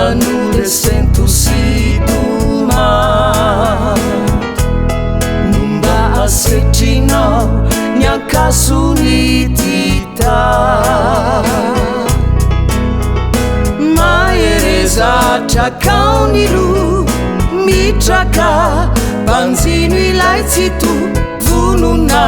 ahoanano le sento sitoma no mba asetrinao ny ankasony tita maherezatrakao ny lo mitraka banjino ilay tsito vonona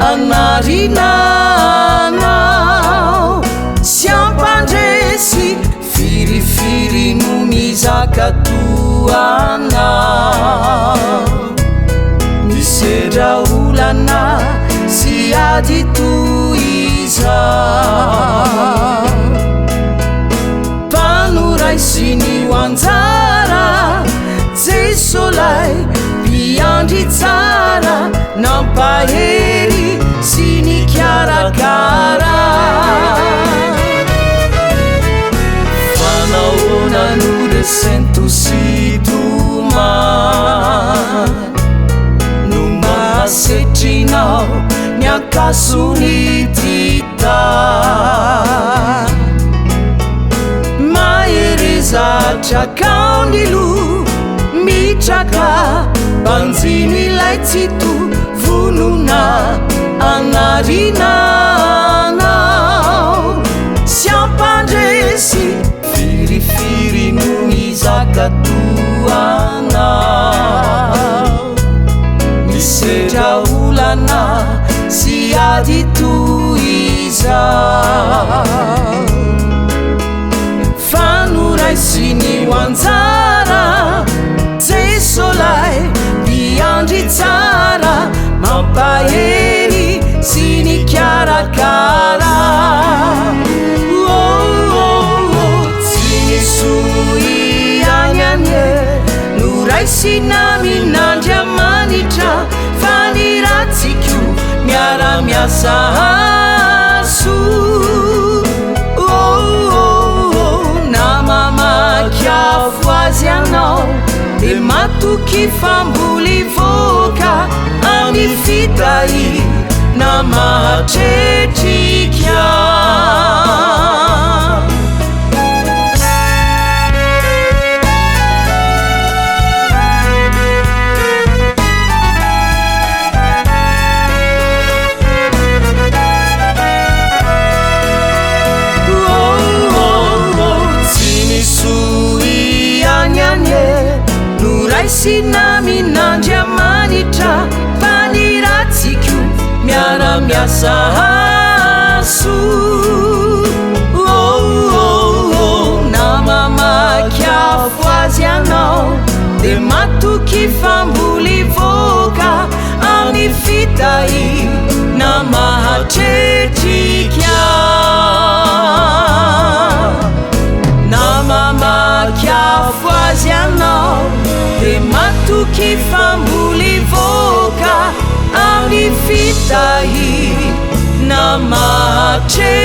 anarinanao sy ampandresy firifiry no mizakatoanao misedra olana sy ady toizao panoraisiny ho anjara jesolay mpiandry tsara nampahery sy ny kiarakara fanaonano le sento sitoma no masetrinao ny ankasony tita maherezatrakao ny lo mitraka banjino ilay tsito vonona anarinanao sy ampandresy firifiry no mizakatoanao misedra olana sy ady toizao fanoraisiny ho anjara jesolay mpiandry tsara mampahery sy ny kiarakara tsy nisoy any anye no raisina minandry amanitra fa ny ratsiko miara-miasa aso namamakiafo azy anao de matoky famboly voka any fitahy na mahatretrika raisina minandry amanitra fa ny ratsiko miara-miasa aso namamakiafo azy anao de matoky famboly voka any fitahy na mahatretrika namamakiafo azy anao de matoky famboly voka any fitahy na mahatretrika